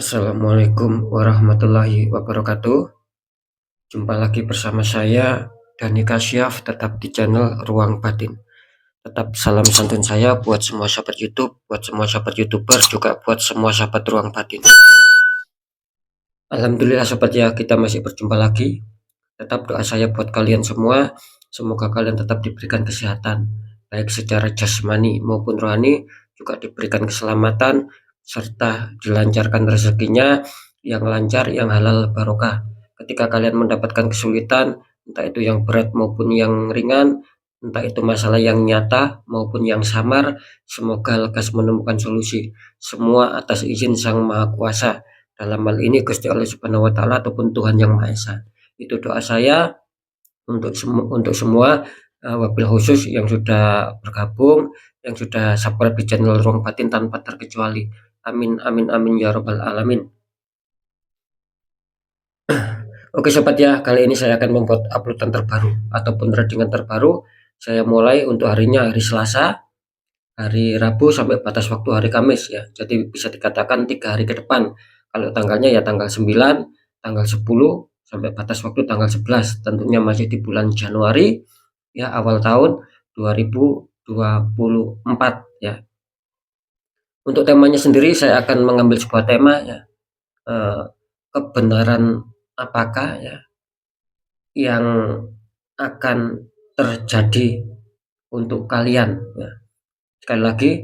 Assalamualaikum warahmatullahi wabarakatuh. Jumpa lagi bersama saya Dani Kasyaf, tetap di channel Ruang Batin. Tetap salam santun saya buat semua sahabat YouTube, buat semua sahabat YouTuber, juga buat semua sahabat Ruang Batin. Alhamdulillah sobat ya, kita masih berjumpa lagi. Tetap doa saya buat kalian semua, semoga kalian tetap diberikan kesehatan, baik secara jasmani maupun rohani, juga diberikan keselamatan, serta dilancarkan rezekinya yang lancar, yang halal barokah. Ketika kalian mendapatkan kesulitan, entah itu yang berat maupun yang ringan, entah itu masalah yang nyata maupun yang samar, semoga lekas menemukan solusi. Semua atas izin Sang Maha Kuasa. Dalam hal ini Gusti Allah Subhanahu wa taala ataupun Tuhan Yang Maha Esa. Itu doa saya untuk semua, wabil khusus yang sudah bergabung, yang sudah subscribe di channel Ruang Batin tanpa terkecuali. Amin amin amin ya robbal alamin. Oke sobat ya, kali ini saya akan membuat uploadan terbaru ataupun readingan terbaru. Saya mulai untuk harinya hari Selasa, hari Rabu sampai batas waktu hari Kamis ya. Jadi bisa dikatakan 3 hari ke depan. Kalau tanggalnya ya tanggal 9, tanggal 10 sampai batas waktu tanggal 11. Tentunya masih di bulan Januari ya, awal tahun 2024 ya. Untuk temanya sendiri saya akan mengambil sebuah tema ya, kebenaran apakah ya yang akan terjadi untuk kalian ya. Sekali lagi,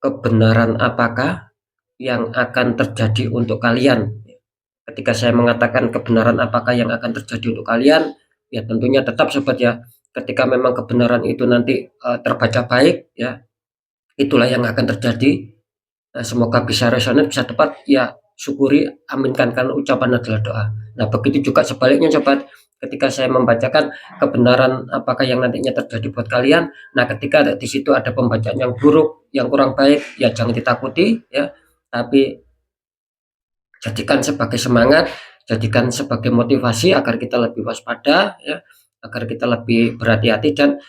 kebenaran apakah yang akan terjadi untuk kalian? Ketika saya mengatakan kebenaran apakah yang akan terjadi untuk kalian, ya tentunya tetap sobat ya, ketika memang kebenaran itu nanti terbaca baik ya, itulah yang akan terjadi. Semoga bisa resonate, bisa tepat ya, syukuri, aminkan, karena ucapan adalah doa. Nah begitu juga sebaliknya sobat, ketika saya membacakan kebenaran apakah yang nantinya terjadi buat kalian, nah ketika di situ ada pembacaan yang buruk, yang kurang baik, ya jangan ditakuti ya, tapi jadikan sebagai semangat, jadikan sebagai motivasi agar kita lebih waspada ya, agar kita lebih berhati-hati dan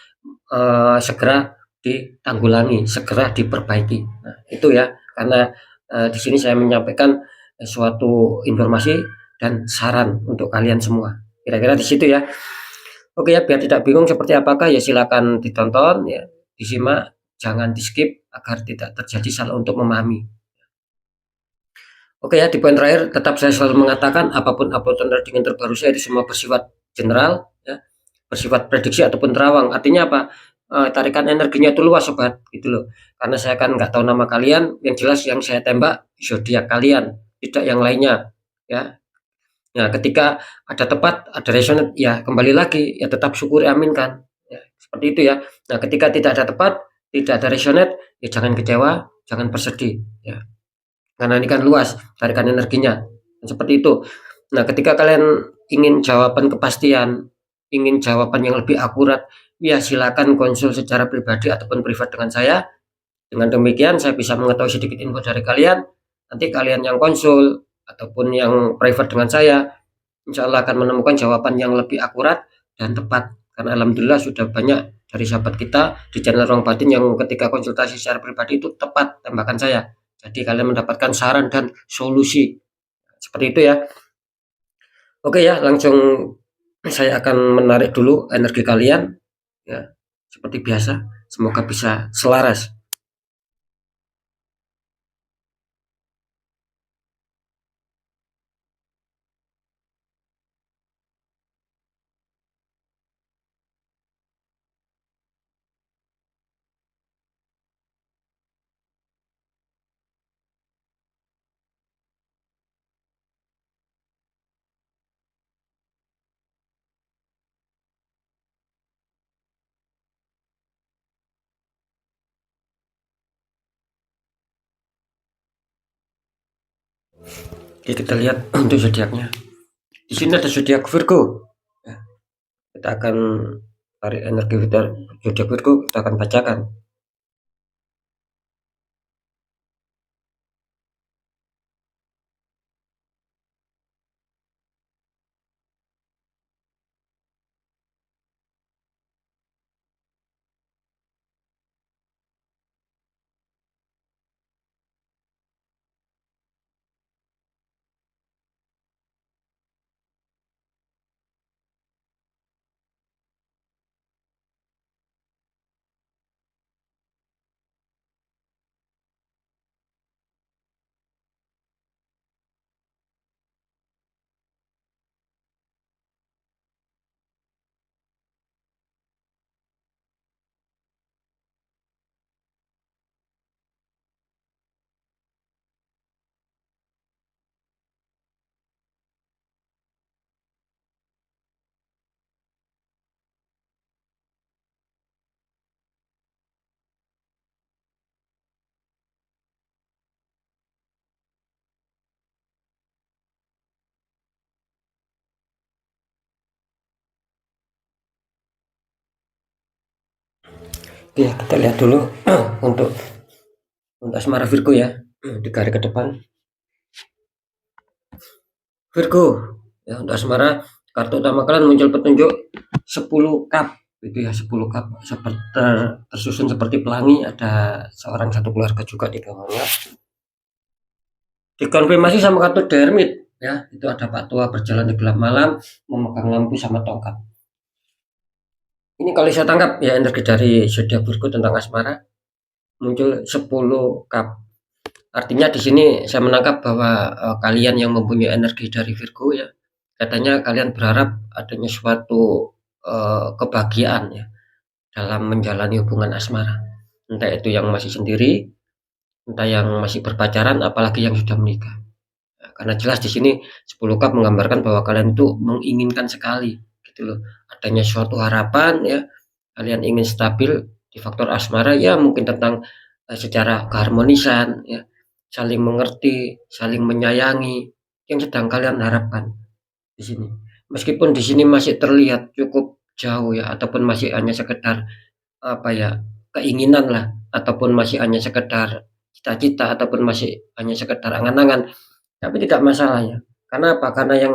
segera ditanggulangi, segera diperbaiki. Nah, itu ya, karena di sini saya menyampaikan suatu informasi dan saran untuk kalian semua. Kira-kira di situ ya. Oke ya, biar tidak bingung seperti apakah ya, silakan ditonton ya, disimak, jangan di-skip agar tidak terjadi salah untuk memahami. Oke ya, di poin terakhir tetap saya selalu mengatakan apapun uploadan readingan terbaru saya itu semua bersifat general ya, bersifat prediksi ataupun terawang. Artinya apa? Tarikan energinya itu luas sobat gitu loh. Karena saya kan nggak tahu nama kalian, yang jelas yang saya tembak zodiak kalian, tidak yang lainnya ya. Nah, ketika ada tepat, ada resonate, ya kembali lagi ya tetap syukuri, aminkan. Ya, seperti itu ya. Nah, ketika tidak ada tepat, tidak ada resonate, ya jangan kecewa, jangan bersedih ya. Karena ini kan luas tarikan energinya. Seperti itu. Nah, ketika kalian ingin jawaban kepastian, ingin jawaban yang lebih akurat, ya silakan konsul secara pribadi ataupun privat dengan saya. Dengan demikian saya bisa mengetahui sedikit info dari kalian. Nanti kalian yang konsul ataupun yang private dengan saya, insya Allah akan menemukan jawaban yang lebih akurat dan tepat. Karena alhamdulillah sudah banyak dari sahabat kita di channel Ruang Batin yang ketika konsultasi secara pribadi itu tepat tembakan saya. Jadi kalian mendapatkan saran dan solusi. Seperti itu ya. Oke ya, langsung saya akan menarik dulu energi kalian ya. Seperti biasa, semoga bisa selaras. Oke, kita lihat untuk zodiaknya. Di sini ada zodiak Virgo. Ya, kita akan tarik energi zodiak Virgo, kita akan bacakan. Oke, kita lihat dulu untuk asmara Virgo ya, di garis ke depan. Virgo, ya untuk asmara kartu utama kalian muncul petunjuk 10 cup itu ya, 10 cup seperti tersusun seperti pelangi, ada seorang satu keluarga juga di bawahnya. Dikonfirmasi sama kartu Dermit ya, itu ada Pak Tua berjalan di gelap malam memegang lampu sama tongkat. Ini kalau saya tangkap ya energi dari zodiak Virgo tentang asmara muncul 10 cup. Artinya di sini saya menangkap bahwa kalian yang mempunyai energi dari Virgo ya, katanya kalian berharap adanya suatu kebahagiaan ya dalam menjalani hubungan asmara. Entah itu yang masih sendiri, entah yang masih berpacaran, apalagi yang sudah menikah. Nah, karena jelas di sini 10 cup menggambarkan bahwa kalian itu menginginkan sekali gitu loh. Adanya suatu harapan ya, kalian ingin stabil di faktor asmara ya, mungkin tentang secara keharmonisan ya, saling mengerti, saling menyayangi yang sedang kalian harapkan di sini. Meskipun di sini masih terlihat cukup jauh ya, ataupun masih hanya sekedar apa ya, keinginan lah, ataupun masih hanya sekedar cita-cita, ataupun masih hanya sekedar angan-angan, tapi tidak masalah ya. Karena apa? Karena yang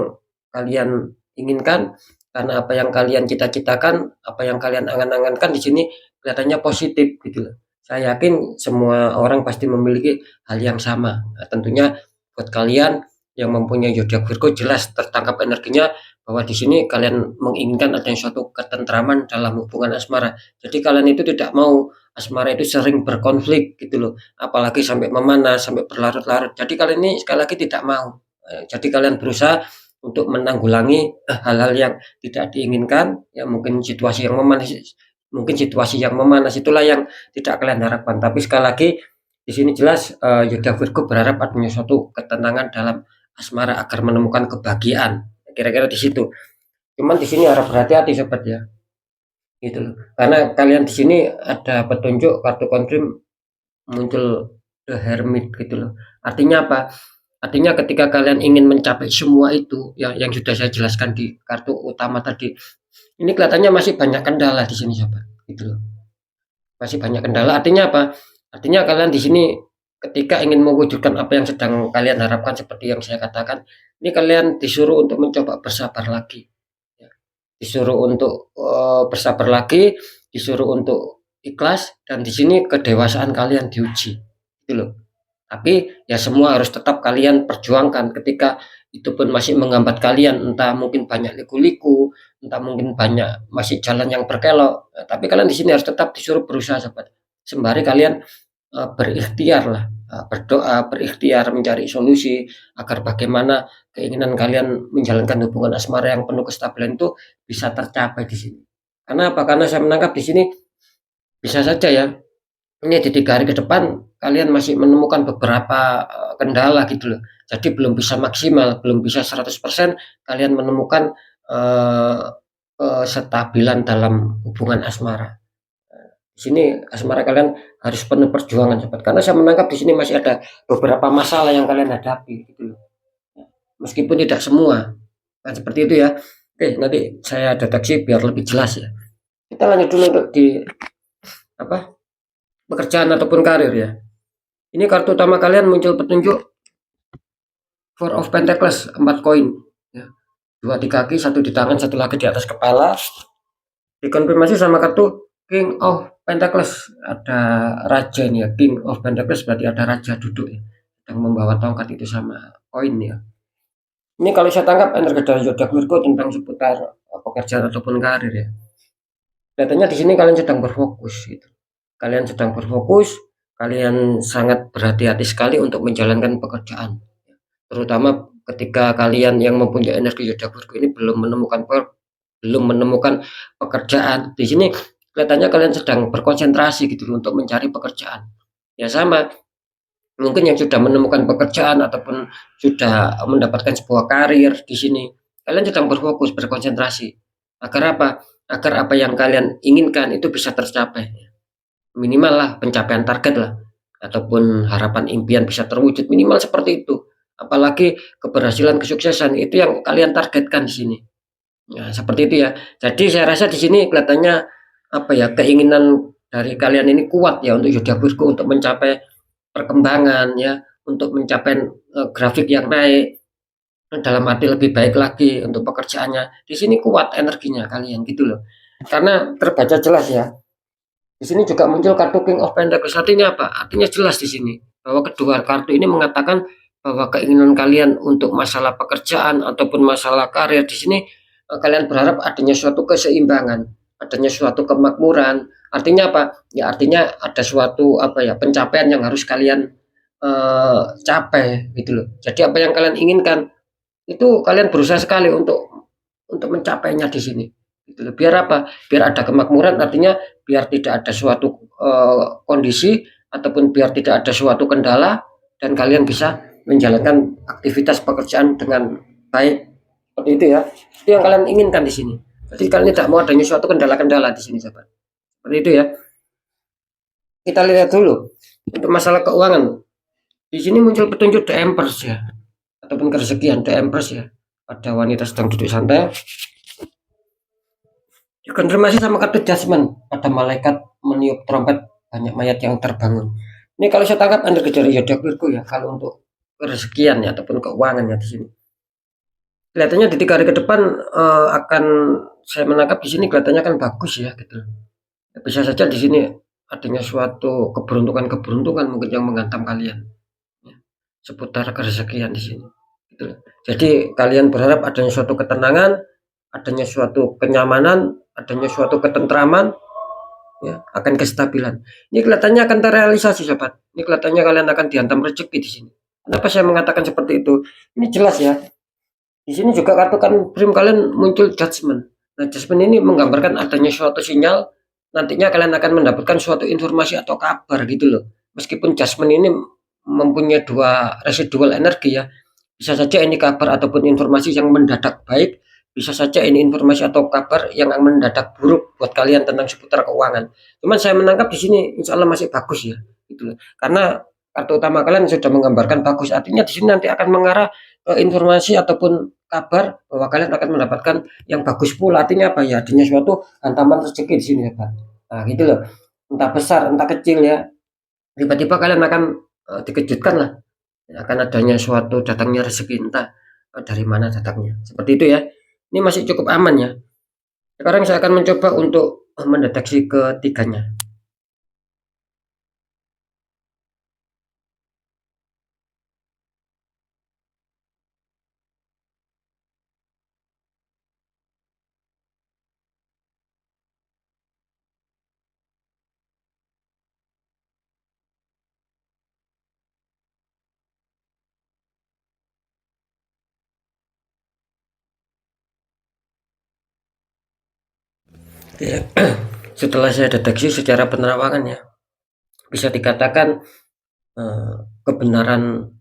kalian inginkan, karena apa yang kalian cita-citakan, apa yang kalian angan-angankan di sini kelihatannya positif gitu loh. Saya yakin semua orang pasti memiliki hal yang sama. Nah, tentunya buat kalian yang mempunyai zodiak Virgo jelas tertangkap energinya bahwa di sini kalian menginginkan adanya suatu ketentraman dalam hubungan asmara. Jadi kalian itu tidak mau asmara itu sering berkonflik gitu loh, apalagi sampai memanas, sampai berlarut-larut. Jadi kalian ini sekali lagi tidak mau. Jadi kalian berusaha untuk menanggulangi hal-hal yang tidak diinginkan, ya mungkin situasi yang memanas itulah yang tidak kalian harapkan. Tapi sekali lagi di sini jelas Yoda Virgo berharap adanya suatu ketenangan dalam asmara agar menemukan kebahagiaan. Kira-kira di situ. Cuman di sini harap berhati-hati sobat ya. Gitu loh. Karena kalian di sini ada petunjuk kartu kontrim muncul The Hermit gitu loh. Artinya apa? Artinya ketika kalian ingin mencapai semua itu yang sudah saya jelaskan di kartu utama tadi, ini kelihatannya masih banyak kendala di sini sobat, gitu loh. Masih banyak kendala. Artinya apa? Artinya kalian di sini ketika ingin mewujudkan apa yang sedang kalian harapkan seperti yang saya katakan, ini kalian disuruh untuk mencoba bersabar lagi. Ya. Disuruh untuk bersabar lagi, disuruh untuk ikhlas, dan di sini kedewasaan kalian diuji. Gitu loh. Tapi ya semua harus tetap kalian perjuangkan ketika itu pun masih menghambat kalian, entah mungkin banyak liku-liku, entah mungkin banyak masih jalan yang berkelok, tapi kalian di sini harus tetap disuruh berusaha sobat. Sembari kalian berikhtiar lah, berdoa, berikhtiar mencari solusi agar bagaimana keinginan kalian menjalankan hubungan asmara yang penuh kestabilan itu bisa tercapai di sini. Karena apa? Karena saya menangkap di sini bisa saja ya, ini di 3 hari ke depan kalian masih menemukan beberapa kendala gitu loh. Jadi belum bisa maksimal, belum bisa 100% kalian menemukan kestabilan dalam hubungan asmara. Di sini asmara kalian harus penuh perjuangan sobat. Karena saya menangkap di sini masih ada beberapa masalah yang kalian hadapi gitu loh. Meskipun tidak semua. Kan seperti itu ya. Oke, nanti saya deteksi biar lebih jelas ya. Kita lanjut dulu untuk di apa? Pekerjaan ataupun karir ya. Ini kartu utama kalian muncul petunjuk Four of Pentacles, 4 koin ya. 2 di kaki, 1 di tangan, 1 lagi di atas kepala. Dikonfirmasi sama kartu King of Pentacles, ada raja nih ya. King of Pentacles berarti ada raja duduk ya, yang membawa tongkat itu sama koin ya. Ini kalau saya tangkap energi dari zodiak Virgo tentang seputar pekerjaan ataupun karir ya. Kelihatannya di sini kalian sedang berfokus gitu. Kalian sedang berfokus, kalian sangat berhati-hati sekali untuk menjalankan pekerjaan. Terutama ketika kalian yang mempunyai energi zodiak Virgo ini belum menemukan pekerjaan. Di sini kelihatannya kalian sedang berkonsentrasi gitu untuk mencari pekerjaan. Ya sama, mungkin yang sudah menemukan pekerjaan ataupun sudah mendapatkan sebuah karir di sini, kalian sedang berfokus, berkonsentrasi. Agar apa? Agar apa yang kalian inginkan itu bisa tercapai. Minimal lah pencapaian target lah, ataupun harapan impian bisa terwujud, minimal seperti itu. Apalagi keberhasilan, kesuksesan itu yang kalian targetkan di sini. Nah, seperti itu ya. Jadi saya rasa di sini kelihatannya apa ya, keinginan dari kalian ini kuat ya untuk zodiak Virgo untuk mencapai perkembangan ya, untuk mencapai grafik yang naik dalam arti lebih baik lagi untuk pekerjaannya. Di sini kuat energinya kalian gitu loh. Karena terbaca jelas ya. Di sini juga muncul kartu King of Pentacles. Artinya apa? Artinya jelas di sini bahwa kedua kartu ini mengatakan bahwa keinginan kalian untuk masalah pekerjaan ataupun masalah karir di sini kalian berharap adanya suatu keseimbangan, adanya suatu kemakmuran. Artinya apa? Ya artinya ada suatu apa ya pencapaian yang harus kalian capai gitu loh. Jadi apa yang kalian inginkan itu kalian berusaha sekali untuk mencapainya di sini. Gitu loh. Biar apa? Biar ada kemakmuran, artinya biar tidak ada suatu kondisi ataupun biar tidak ada suatu kendala dan kalian bisa menjalankan aktivitas pekerjaan dengan baik. Seperti itu ya. Itu yang kalian inginkan di sini. Jadi kalian tidak mau adanya suatu kendala-kendala di sini, sahabat. Seperti itu ya. Kita lihat dulu untuk masalah keuangan. Di sini muncul petunjuk The Empress ya, ataupun kerezekian The Empress ya. Ada wanita sedang duduk santai, dikonfirmasi sama kartu Judgment. Ada malaikat meniup trompet, banyak mayat yang terbangun. Ini kalau saya tangkap energi dari zodiak Virgo ya, kalau untuk kerezekian ya ataupun keuangan ya di sini. Kelihatannya di 3 hari ke depan akan saya menangkap di sini kelihatannya akan bagus ya gitu. Bisa saja di sini adanya suatu keberuntungan-keberuntungan mungkin yang menghantam kalian ya, seputar kerezekian di sini. Gitu. Jadi kalian berharap adanya suatu ketenangan, adanya suatu kenyamanan, adanya suatu ketentraman, ya, akan kestabilan. Ini kelihatannya akan terrealisasi, sahabat. Ini kelihatannya kalian akan dihantam rezeki di sini. Kenapa saya mengatakan seperti itu? Ini jelas ya. Di sini juga kartu kan prim kalian muncul Judgment. Nah, Judgment ini menggambarkan adanya suatu sinyal nantinya kalian akan mendapatkan suatu informasi atau kabar gitu loh. Meskipun Judgment ini mempunyai dua residual energi ya. Bisa saja ini kabar ataupun informasi yang mendadak baik, bisa saja ini informasi atau kabar yang mendadak buruk buat kalian tentang seputar keuangan. Cuman saya menangkap di sini insya Allah masih bagus ya, gitu loh. Karena kartu utama kalian sudah menggambarkan bagus, artinya di sini nanti akan mengarah ke informasi ataupun kabar bahwa kalian akan mendapatkan yang bagus pula. Artinya apa ya? Adanya suatu hantaman rezeki di sini ya Pak. Nah gitu loh. Entah besar, entah kecil ya. Tiba-tiba kalian akan dikejutkan lah akan adanya suatu datangnya rezeki entah dari mana datangnya. Seperti itu ya. Ini masih cukup aman ya. Sekarang saya akan mencoba untuk mendeteksi ketiganya. Ya, setelah saya deteksi secara penerawangan ya, bisa dikatakan kebenaran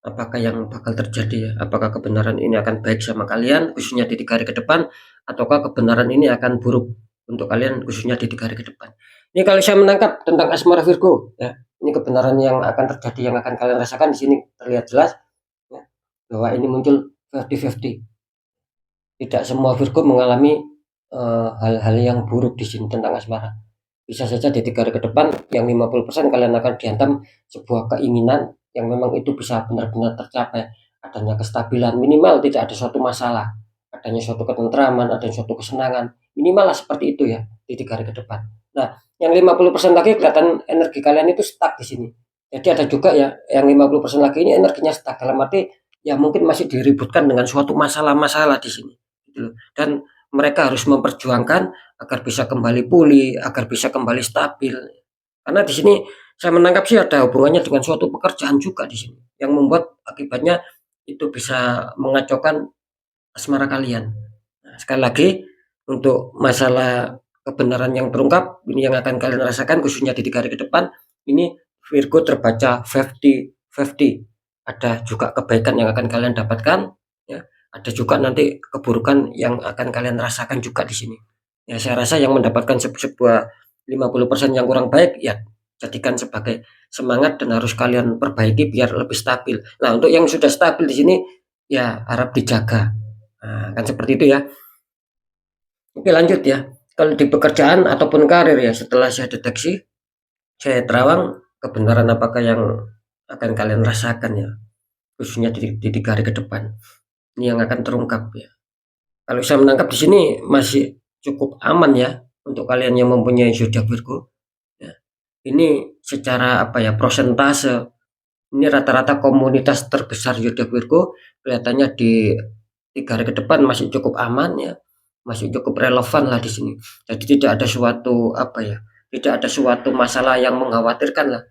apakah yang bakal terjadi ya. Apakah kebenaran ini akan baik sama kalian khususnya di 3 hari ke depan ataukah kebenaran ini akan buruk untuk kalian khususnya di 3 hari ke depan. Ini kalau saya menangkap tentang asmara Virgo ya. Ini kebenaran yang akan terjadi yang akan kalian rasakan di sini terlihat jelas ya, bahwa ini muncul 50-50. Tidak semua Virgo mengalami hal-hal yang buruk di sini tentang asmara. Bisa saja di 3 hari ke depan yang 50% kalian akan dihantam sebuah keinginan yang memang itu bisa benar-benar tercapai. Adanya kestabilan, minimal tidak ada suatu masalah, adanya suatu ketentraman, adanya suatu kesenangan, minimal lah seperti itu ya di 3 hari ke depan. Nah, yang 50% lagi kelihatan energi kalian itu stuck di sini. Jadi ada juga ya yang 50% lagi ini energinya stuck dalam arti ya mungkin masih diributkan dengan suatu masalah-masalah di sini gitu. Dan mereka harus memperjuangkan agar bisa kembali pulih, agar bisa kembali stabil. Karena di sini saya menangkap sih ada hubungannya dengan suatu pekerjaan juga di sini yang membuat akibatnya itu bisa mengacaukan asmara kalian. Nah, sekali lagi untuk masalah kebenaran yang terungkap ini yang akan kalian rasakan khususnya di 3 hari ke depan ini Virgo terbaca 50-50. Ada juga kebaikan yang akan kalian dapatkan ya, ada juga nanti keburukan yang akan kalian rasakan juga di sini. Ya saya rasa yang mendapatkan sebuah 50% yang kurang baik ya jadikan sebagai semangat dan harus kalian perbaiki biar lebih stabil. Nah, untuk yang sudah stabil di sini ya harap dijaga. Nah, kan seperti itu ya. Oke lanjut ya. Kalau di pekerjaan ataupun karir ya, setelah saya deteksi, saya terawang kebenaran apakah yang akan kalian rasakan ya, khususnya di 3 hari ke depan. Ini yang akan terungkap ya. Kalau saya menangkap di sini masih cukup aman ya untuk kalian yang mempunyai zodiak Virgo ya. Ini secara apa ya, prosentase ini rata-rata komunitas terbesar zodiak Virgo kelihatannya di 3 hari ke depan masih cukup aman ya, masih cukup relevan lah di sini. Jadi tidak ada suatu apa ya, tidak ada suatu masalah yang mengkhawatirkan lah.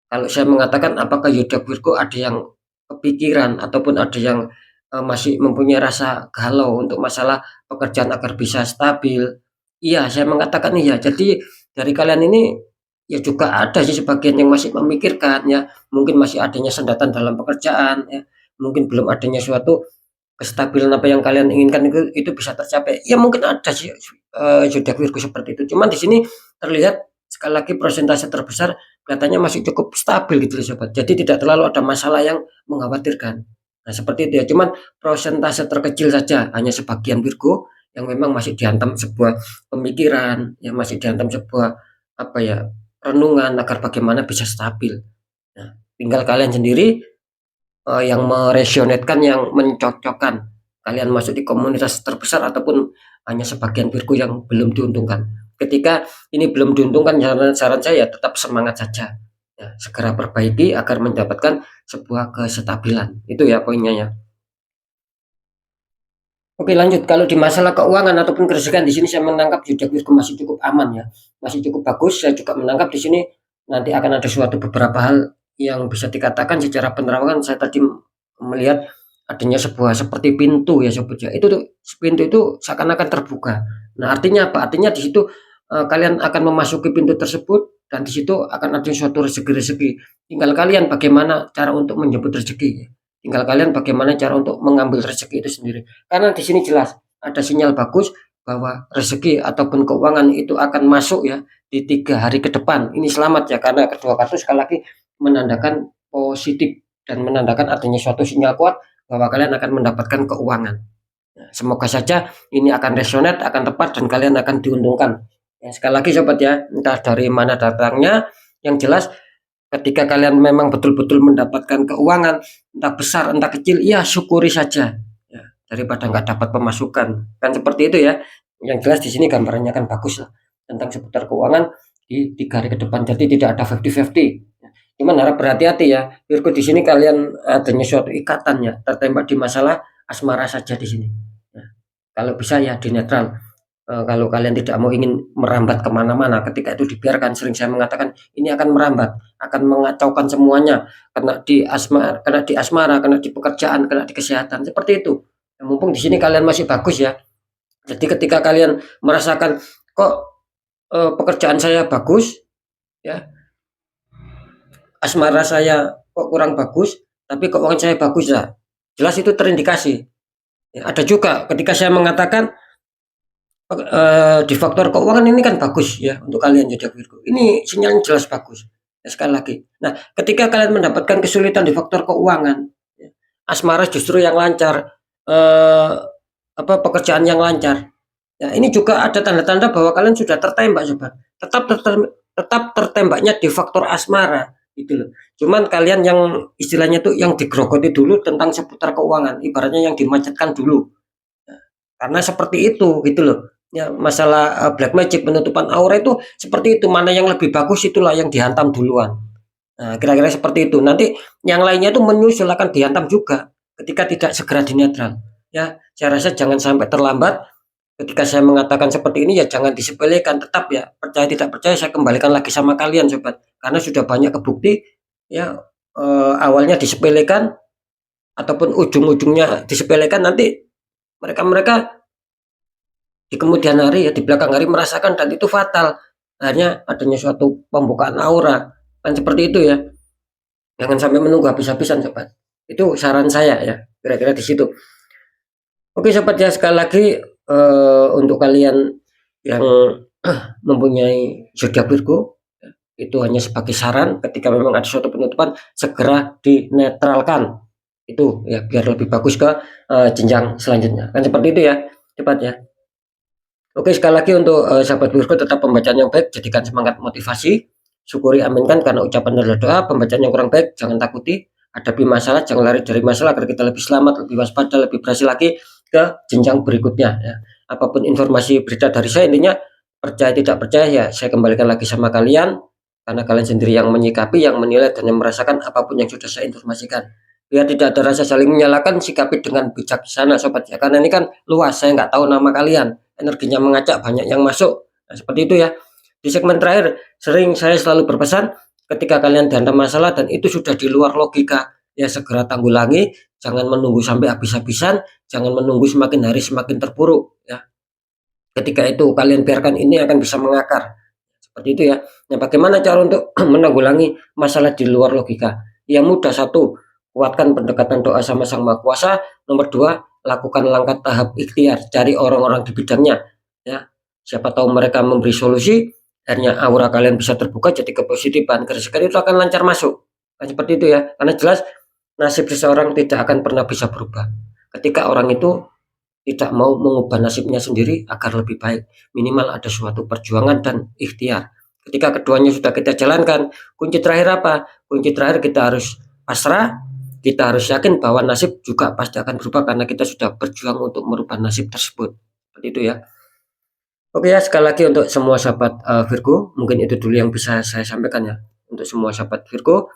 Kalau saya mengatakan apakah zodiak Virgo ada yang kepikiran ataupun ada yang masih mempunyai rasa galau untuk masalah pekerjaan agar bisa stabil. Iya, saya mengatakan iya. Jadi dari kalian ini ya juga ada sih sebagian yang masih memikirkan ya, mungkin masih adanya sendatan dalam pekerjaan ya, mungkin belum adanya suatu kestabilan apa yang kalian inginkan itu bisa tercapai. Ya mungkin ada sih zodiak Virgo seperti itu. Cuman di sini terlihat sekali lagi persentase terbesar kelihatannya masih cukup stabil gitu loh sobat. Jadi tidak terlalu ada masalah yang mengkhawatirkan. Nah, seperti itu ya. Cuman persentase terkecil saja hanya sebagian Virgo yang memang masih dihantam sebuah pemikiran, yang masih dihantam sebuah apa ya, renungan agar bagaimana bisa stabil. Nah, tinggal kalian sendiri yang meresonetkan, yang mencocokkan kalian masuk di komunitas terbesar ataupun hanya sebagian Virgo yang belum diuntungkan. Ketika ini belum diuntungkan, saran saya tetap semangat saja. Ya, segera perbaiki agar mendapatkan sebuah kestabilan. Itu ya poinnya ya. Oke lanjut, kalau di masalah keuangan ataupun keresahan di sini saya menangkap zodiak Virgo masih cukup aman ya, masih cukup bagus. Saya juga menangkap di sini nanti akan ada suatu beberapa hal yang bisa dikatakan secara penerawangan. Saya tadi melihat adanya sebuah seperti pintu ya sobat ya. Itu tuh pintu itu seakan-akan terbuka. Nah artinya apa? Artinya di situ kalian akan memasuki pintu tersebut dan di situ akan ada suatu rezeki-rezeki. Tinggal kalian bagaimana cara untuk menjemput rezeki. Tinggal kalian bagaimana cara untuk mengambil rezeki itu sendiri. Karena di sini jelas ada sinyal bagus bahwa rezeki ataupun keuangan itu akan masuk ya di 3 hari ke depan. Ini selamat ya karena kedua kartu sekali lagi menandakan positif dan menandakan adanya suatu sinyal kuat bahwa kalian akan mendapatkan keuangan. Nah, semoga saja ini akan resonate, akan tepat dan kalian akan diuntungkan. Ya, sekali lagi sobat ya, entah dari mana datangnya, yang jelas ketika kalian memang betul-betul mendapatkan keuangan, entah besar entah kecil, ya syukuri saja ya, daripada nggak dapat pemasukan kan seperti itu ya. Yang jelas di sini gambarannya kan bagus lah tentang seputar keuangan di 3 hari ke depan, jadi tidak ada 50-50. Cuman harap berhati-hati ya Virgo, di sini kalian adanya suatu ikatan ya, tertembak di masalah asmara saja di sini ya. Kalau bisa ya di netral. Kalau kalian tidak mau ingin merambat kemana-mana, ketika itu dibiarkan, sering saya mengatakan ini akan merambat, akan mengacaukan semuanya, kena di asmara, kena di pekerjaan, kena di kesehatan, seperti itu. Ya, mumpung di sini kalian masih bagus ya. Jadi ketika kalian merasakan kok pekerjaan saya bagus, ya asmara saya kok kurang bagus, tapi keuangan saya bagus ya. Jelas itu terindikasi. Ya, ada juga ketika saya mengatakan di faktor keuangan ini kan bagus ya untuk kalian zodiak Virgo. Ini sinyalnya jelas bagus. Ya, sekali lagi. Nah, ketika kalian mendapatkan kesulitan di faktor keuangan, ya, asmara justru yang lancar, pekerjaan yang lancar. Ya, ini juga ada tanda-tanda bahwa kalian sudah tertembak, sobat. Tetap tertembaknya di faktor asmara, gitu loh. Cuman kalian yang istilahnya tuh yang digrogoti dulu tentang seputar keuangan, ibaratnya yang dimacetkan dulu. Karena seperti itu gitu loh. Ya, masalah black magic penutupan aura itu seperti itu, mana yang lebih bagus itulah yang dihantam duluan. Nah, kira-kira seperti itu. Nanti yang lainnya itu menyusul akan dihantam juga ketika tidak segera dinetral. Ya, saya rasa jangan sampai terlambat. Ketika saya mengatakan seperti ini ya jangan disepelekan, tetap ya percaya tidak percaya saya kembalikan lagi sama kalian sobat. Karena sudah banyak kebukti ya awalnya disepelekan ataupun ujung-ujungnya disepelekan, nanti mereka-mereka di kemudian hari ya di belakang hari merasakan dan itu fatal. Akhirnya adanya suatu pembukaan aura. Kan seperti itu ya. Jangan sampai menunggu habis-habisan sobat. Itu saran saya ya. Kira-kira di situ. Oke sobat ya, sekali lagi untuk kalian yang mempunyai zodiak Virgo itu hanya sebagai saran, ketika memang ada suatu penutupan segera dinetralkan. Itu ya biar lebih bagus ke jenjang selanjutnya. Kan seperti itu ya, cepat ya. Oke, sekali lagi untuk sahabat Virgo, tetap pembacaan yang baik, jadikan semangat motivasi, syukuri, aminkan karena ucapan adalah doa. Pembacaan yang kurang baik jangan takuti, hadapi masalah, jangan lari dari masalah agar kita lebih selamat, lebih waspada, lebih berhasil lagi ke jenjang berikutnya ya. Apapun informasi berita dari saya, intinya percaya tidak percaya ya saya kembalikan lagi sama kalian, karena kalian sendiri yang menyikapi, yang menilai dan yang merasakan apapun yang sudah saya informasikan. Biar tidak ada rasa saling menyalahkan, sikapi dengan bijaksana sobat ya, karena ini kan luas, saya nggak tahu nama kalian, energinya mengacak, banyak yang masuk. Nah, seperti itu ya. Di segmen terakhir, sering saya selalu berpesan, ketika kalian dihantam masalah dan itu sudah di luar logika, ya segera tanggulangi, jangan menunggu sampai habis-habisan, jangan menunggu semakin hari semakin terpuruk ya. Ketika itu kalian biarkan, ini akan bisa mengakar. Seperti itu ya. Nah, bagaimana cara untuk menanggulangi masalah di luar logika? Yang mudah, satu, kuatkan pendekatan doa sama Sang Maha Kuasa. Nomor dua, lakukan langkah tahap ikhtiar, cari orang-orang di bidangnya. Ya, siapa tahu mereka memberi solusi, akhirnya aura kalian bisa terbuka, jadi kepositifan, kerja itu akan lancar masuk. Nah, seperti itu ya. Karena jelas nasib seseorang tidak akan pernah bisa berubah. Ketika orang itu tidak mau mengubah nasibnya sendiri agar lebih baik, minimal ada suatu perjuangan dan ikhtiar. Ketika keduanya sudah kita jalankan, kunci terakhir apa? Kunci terakhir kita harus pasrah, kita harus yakin bahwa nasib juga pasti akan berubah karena kita sudah berjuang untuk merubah nasib tersebut. Seperti itu ya. Oke ya, sekali lagi untuk semua sahabat Virgo, mungkin itu dulu yang bisa saya sampaikan ya. Untuk semua sahabat Virgo,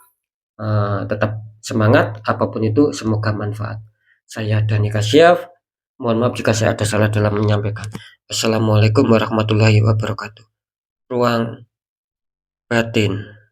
tetap semangat, apapun itu semoga manfaat. Saya Dani Kasyaf, mohon maaf jika saya ada salah dalam menyampaikan. Assalamualaikum warahmatullahi wabarakatuh. Ruang batin.